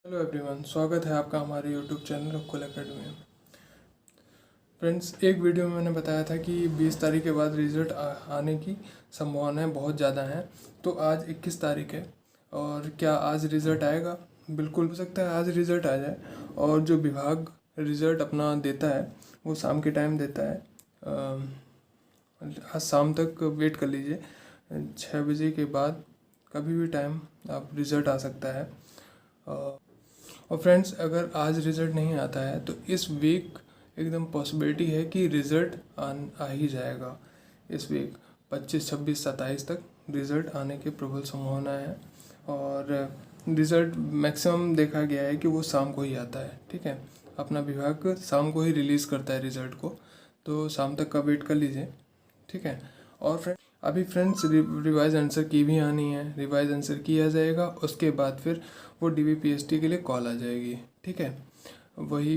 Hello everyone, स्वागत है आपका हमारे यूट्यूब चैनल रकुल एकेडमी में। फ्रेंड्स, एक वीडियो में मैंने बताया था कि 20 तारीख के बाद रिज़ल्ट आने की संभावनाएं बहुत ज़्यादा हैं। तो आज 21 तारीख है और क्या आज रिज़ल्ट आएगा? बिल्कुल हो सकता है आज रिज़ल्ट आ जाए। और जो विभाग रिज़ल्ट अपना देता है वो शाम के टाइम देता है। आज शाम तक वेट कर लीजिए, 6 बजे के बाद कभी भी टाइम आप रिज़ल्ट आ सकता है। और फ्रेंड्स, अगर आज रिज़ल्ट नहीं आता है तो इस वीक एकदम पॉसिबिलिटी है कि रिज़ल्ट आ ही जाएगा। इस वीक 25, 26, 27 तक रिज़ल्ट आने की प्रबल संभावना है। और रिज़ल्ट मैक्सिमम देखा गया है कि वो शाम को ही आता है। ठीक है, अपना विभाग शाम को ही रिलीज़ करता है रिज़ल्ट को, तो शाम तक का वेट कर लीजिए। ठीक है। और अभी फ्रेंड्स रिवाइज आंसर की भी आनी है, रिवाइज आंसर किया जाएगा, उसके बाद फिर वो DBPST के लिए कॉल आ जाएगी। ठीक है, वही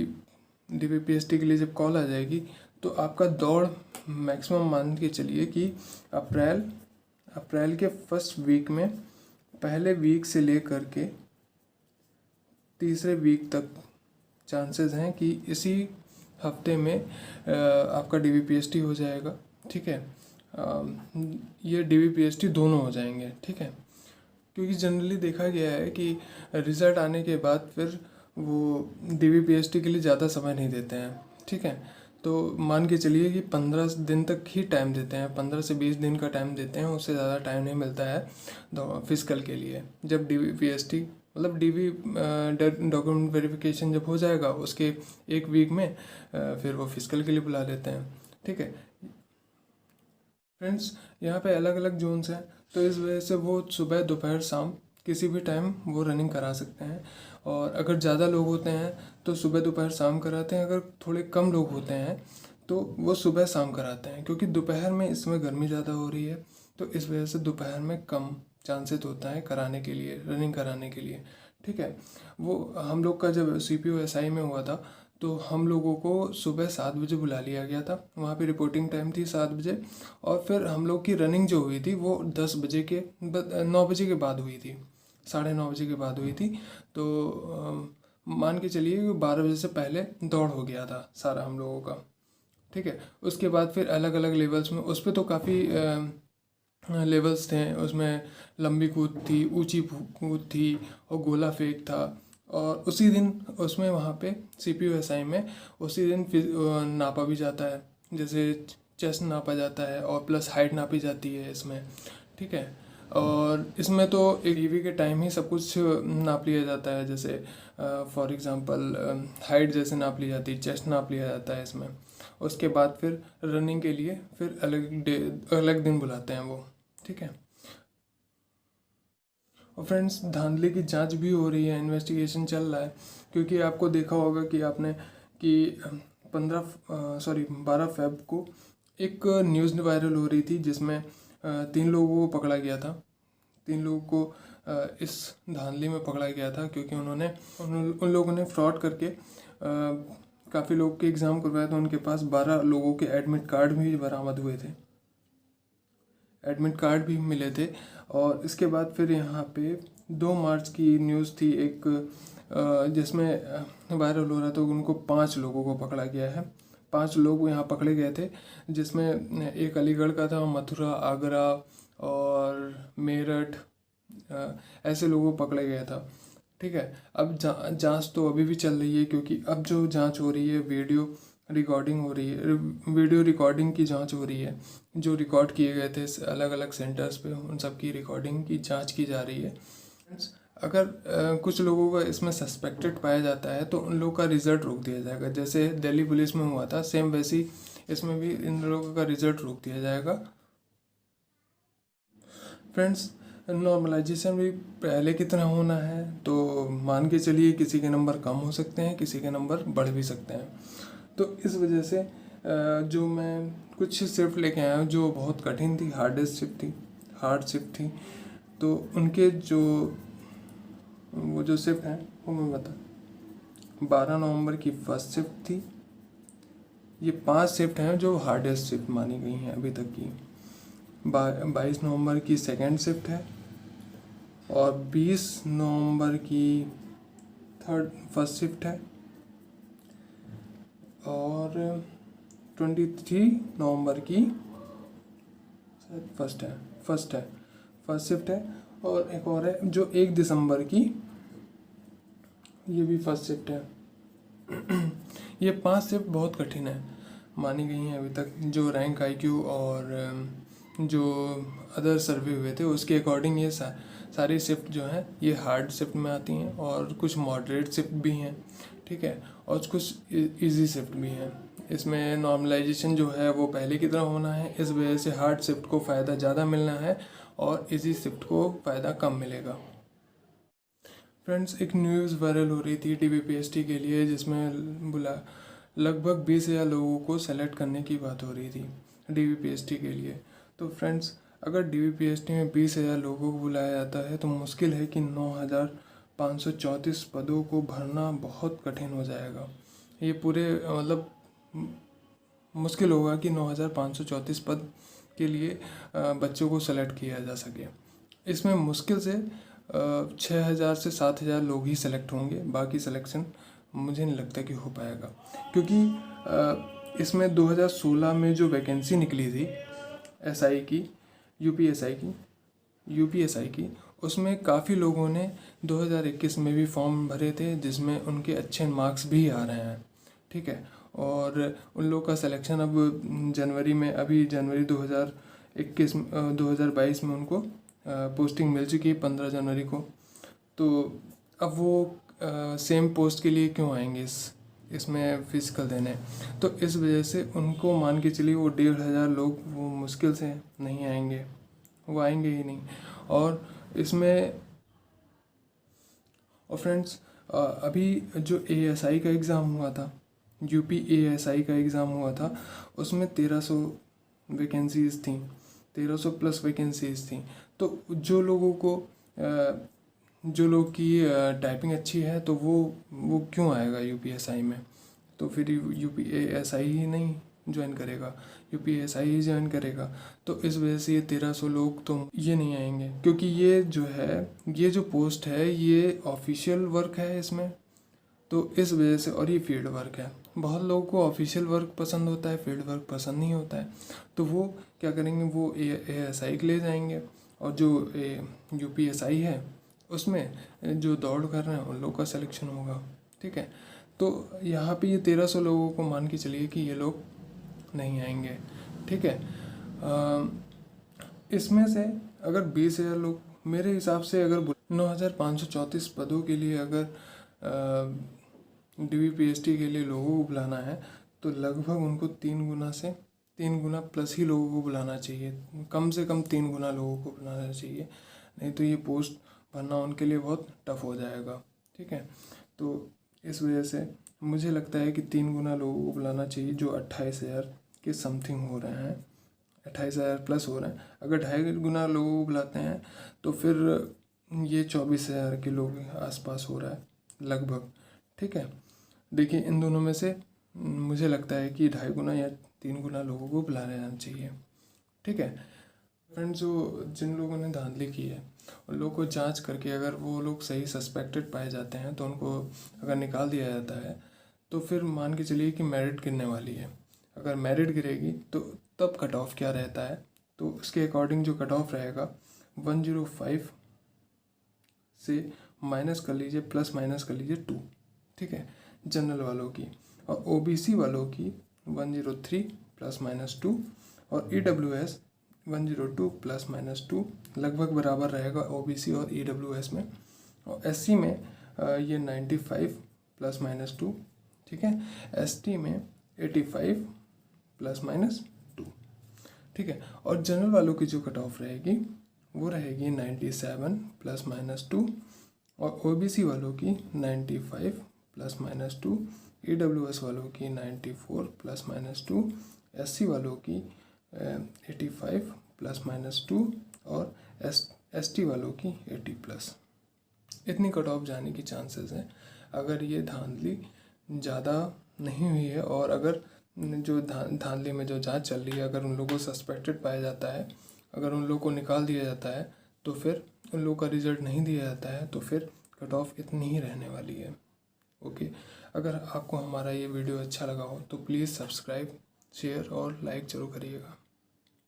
DBPST के लिए जब कॉल आ जाएगी तो आपका दौड़ मैक्सिमम मान के चलिए कि अप्रैल के फर्स्ट वीक में, पहले वीक से लेकर के तीसरे वीक तक चांसेस हैं कि इसी हफ्ते में आपका DBPST हो जाएगा। ठीक है, ये DBPST दोनों हो जाएंगे। ठीक है, क्योंकि जनरली देखा गया है कि रिज़ल्ट आने के बाद फिर वो DBPST के लिए ज़्यादा समय नहीं देते हैं। ठीक है, तो मान के चलिए कि 15 दिन तक ही टाइम देते हैं, 15 से 20 दिन का टाइम देते हैं, उससे ज़्यादा टाइम नहीं मिलता है फिजिकल के लिए। जब DBPST मतलब DB डॉक्यूमेंट वेरिफिकेशन जब हो जाएगा उसके एक वीक में फिर वो फिजिकल के लिए बुला लेते हैं। ठीक है फ्रेंड्स, यहाँ पे अलग अलग जोन्स हैं, तो इस वजह से वो सुबह दोपहर शाम किसी भी टाइम वो रनिंग करा सकते हैं। और अगर ज़्यादा लोग होते हैं तो सुबह दोपहर शाम कराते हैं, अगर थोड़े कम लोग होते हैं तो वो सुबह शाम कराते हैं, क्योंकि दोपहर में इसमें गर्मी ज़्यादा हो रही है, तो इस वजह से दोपहर में कम चांसेस होता है कराने के लिए, रनिंग कराने के लिए। ठीक है, वो हम लोग का जब CPO SI में हुआ था तो हम लोगों को सुबह 7 बजे बुला लिया गया था, वहाँ पे रिपोर्टिंग टाइम थी 7 बजे। और फिर हम लोग की रनिंग जो हुई थी वो 9 बजे के बाद हुई थी, 9:30 बजे के बाद हुई थी। तो मान के चलिए कि 12 बजे से पहले दौड़ हो गया था सारा हम लोगों का। ठीक है, उसके बाद फिर अलग अलग लेवल्स में, उस पर तो काफ़ी लेवल्स थे उसमें, लंबी कूद थी, ऊंची कूद थी और गोला फेंक था। और उसी दिन उसमें वहाँ पे CPO SI में उसी दिन नापा भी जाता है, जैसे चेस्ट नापा जाता है और प्लस हाइट नापी जाती है इसमें। ठीक है, और इसमें तो एक EV के टाइम ही सब कुछ नाप लिया जाता है, जैसे फॉर एग्जांपल हाइट जैसे नाप ली जाती है, चेस्ट नाप लिया जाता है इसमें। उसके बाद फिर रनिंग के लिए फिर अलग दिन बुलाते हैं वो। ठीक है, और फ्रेंड्स धांधली की जांच भी हो रही है, इन्वेस्टिगेशन चल रहा है, क्योंकि आपको देखा होगा कि आपने कि 12 फेब को एक न्यूज़ वायरल हो रही थी जिसमें 3 लोगों को पकड़ा गया था। 3 लोगों को इस धांधली में पकड़ा गया था, क्योंकि उन लोगों ने फ्रॉड करके काफ़ी लोग के एग्ज़ाम करवाया था। उनके पास 12 लोगों के एडमिट कार्ड भी बरामद हुए थे, एडमिट कार्ड भी मिले थे। और इसके बाद फिर यहाँ पे 2 मार्च की न्यूज़ थी एक, जिसमें वायरल हो रहा था, उनको 5 लोगों को पकड़ा गया है। 5 लोग यहाँ पकड़े गए थे, जिसमें एक अलीगढ़ का था, मथुरा, आगरा और मेरठ, ऐसे लोगों को पकड़ा गया था। ठीक है, अब जांच तो अभी भी चल रही है, क्योंकि अब जो जांच हो रही है वीडियो रिकॉर्डिंग हो रही है, वीडियो रिकॉर्डिंग की जांच हो रही है। जो रिकॉर्ड किए गए थे अलग अलग सेंटर्स पे, उन सब की रिकॉर्डिंग की जांच की जा रही है। अगर कुछ लोगों का इसमें सस्पेक्टेड पाया जाता है तो उन लोगों का रिजल्ट रोक दिया जाएगा, जैसे दिल्ली पुलिस में हुआ था, सेम वैसी इसमें भी इन लोगों का रिजल्ट रोक दिया जाएगा। फ्रेंड्स, नॉर्मलाइजेशन भी पहले की तरह होना है, तो मान के चलिए किसी के नंबर कम हो सकते हैं, किसी के नंबर बढ़ भी सकते हैं। तो इस वजह से जो मैं कुछ शिफ्ट लेके आया हूँ जो बहुत कठिन थी, हार्ड शिफ्ट थी, तो उनके वो जो शिफ्ट हैं वो मैं बता, 12 नवंबर की फर्स्ट शिफ्ट थी। ये 5 शिफ्ट हैं जो हार्डेस्ट शिफ्ट मानी गई हैं अभी तक की। 22 नवंबर की सेकेंड शिफ्ट है और 20 नवंबर की फर्स्ट शिफ्ट है और 23 नवंबर की शायद फर्स्ट शिफ्ट है और एक और है जो 1 दिसंबर की, ये भी फर्स्ट शिफ्ट है। ये 5 शिफ्ट बहुत कठिन है मानी गई हैं अभी तक। जो रैंक IQ और जो अदर सर्वे हुए थे उसके अकॉर्डिंग ये सारी शिफ्ट जो हैं ये हार्ड शिफ्ट में आती हैं और कुछ मॉडरेट शिफ्ट भी हैं, ठीक है, और कुछ इजी शिफ्ट भी हैं। इसमें नॉर्मलाइजेशन जो है वो पहले की तरह होना है, इस वजह से हार्ड शिफ्ट को फ़ायदा ज़्यादा मिलना है और इजी शिफ्ट को फ़ायदा कम मिलेगा। फ्रेंड्स, एक न्यूज़ वायरल हो रही थी DBPST के लिए जिसमें लगभग 20,000 लोगों को सेलेक्ट करने की बात हो रही थी DBPST के लिए। तो फ्रेंड्स, अगर DBPST में 20,000 लोगों को बुलाया जाता है तो मुश्किल है कि 9,534 पदों को भरना बहुत कठिन हो जाएगा। ये पूरे मतलब मुश्किल होगा कि 9,534 पद के लिए बच्चों को सेलेक्ट किया जा सके। इसमें मुश्किल से 6,000 से 7,000 लोग ही सेलेक्ट होंगे, बाकी सिलेक्शन मुझे नहीं लगता कि हो पाएगा, क्योंकि इसमें 2016 में जो वैकेंसी निकली थी SI की, UPSI की, उसमें काफ़ी लोगों ने 2021 में भी फॉर्म भरे थे जिसमें उनके अच्छे मार्क्स भी आ रहे हैं, ठीक है, और उन लोगों का सिलेक्शन अब जनवरी 2022 में उनको पोस्टिंग मिल चुकी है 15 जनवरी को। तो अब वो सेम पोस्ट के लिए क्यों आएंगे इसमें फिजिकल देने, तो इस वजह से उनको मान के चलिए वो 1,500 लोग वो मुश्किल से नहीं आएंगे, वो आएंगे ही नहीं। और इसमें फ्रेंड्स अभी जो ASI का एग्ज़ाम हुआ था, UPASI का एग्ज़ाम हुआ था, उसमें 1300 वैकेंसीज़ थी, 1300 प्लस वैकेंसीज़ थी। तो जो लोग की टाइपिंग अच्छी है तो वो क्यों आएगा UPSI में, तो फिर UPASI ही नहीं ज्वाइन करेगा, UPSI ही ज्वाइन करेगा। तो इस वजह से ये 1300 लोग तो ये नहीं आएंगे, क्योंकि ये जो पोस्ट है ये ऑफिशियल वर्क है इसमें, तो इस वजह से, और ये फील्ड वर्क है। बहुत लोगों को ऑफिशियल वर्क पसंद होता है, फील्ड वर्क पसंद नहीं होता है, तो वो क्या करेंगे, वो ASI के लिए जाएंगे, और जो UPSI है उसमें जो दौड़ कर रहे हैं उन लोगों का सिलेक्शन होगा, ठीक है। तो यहाँ पे ये 1300 लोगों को मान के चलिए कि ये लोग नहीं आएंगे, ठीक है। इसमें से अगर 20,000 लोग, मेरे हिसाब से अगर 9,534 पदों के लिए अगर DBPST के लिए लोगों को बुलाना है तो लगभग उनको 3 गुना प्लस ही लोगों को बुलाना चाहिए, कम से कम 3 गुना लोगों को बुलाना चाहिए, नहीं तो ये पोस्ट भरना उनके लिए बहुत टफ हो जाएगा, ठीक है। तो इस वजह से मुझे लगता है कि 3 गुना लोगों को बुलाना चाहिए, जो 28,000 के समथिंग हो रहे हैं, 28,000 प्लस हो रहे हैं। अगर 2.5 गुना लोगों को बुलाते हैं तो फिर ये 24,000 के लोग आसपास हो रहा है लगभग, ठीक है। देखिए, इन दोनों में से मुझे लगता है कि 2.5 गुना या 3 गुना लोगों को बुलाया जाना चाहिए, ठीक है। फ्रेंड्स, जिन लोगों ने धांधली की है उन लोगों को जांच करके अगर वो लोग सही सस्पेक्टेड पाए जाते हैं तो उनको अगर निकाल दिया जाता है तो फिर मान के चलिए कि मेरिट गिरने वाली है। अगर मेरिट गिरेगी तो तब कट ऑफ क्या रहता है, तो उसके अकॉर्डिंग जो कट ऑफ रहेगा 105 से माइनस कर लीजिए, प्लस माइनस कर लीजिए 2, ठीक है, जनरल वालों की, और OBC वालों की 103 प्लस माइनस 2, और EWS 102 प्लस माइनस 2, लगभग बराबर रहेगा OBC और EWS में, और SC में ये 95 प्लस माइनस 2, ठीक है, ST में 85 प्लस माइनस 2, ठीक है, और जनरल वालों की जो कट ऑफ रहेगी वो रहेगी 97 प्लस माइनस 2, और OBC वालों की 95 प्लस माइनस 2, EWS वालों की 94 प्लस माइनस 2, SC वालों की 85 प्लस माइनस 2, और ST वालों की 80 प्लस। इतनी कट ऑफ जाने की चांसेस हैं अगर ये धांधली ज़्यादा नहीं हुई है, और अगर जो धांधली में जो जांच चल रही है अगर उन लोगों को सस्पेक्टेड पाया जाता है, अगर उन लोगों को निकाल दिया जाता है, तो फिर उन लोगों का रिजल्ट नहीं दिया जाता है, तो फिर कट ऑफ इतनी ही रहने वाली है। ओके, अगर आपको हमारा ये वीडियो अच्छा लगा हो तो प्लीज़ सब्सक्राइब, शेयर और लाइक ज़रूर करिएगा।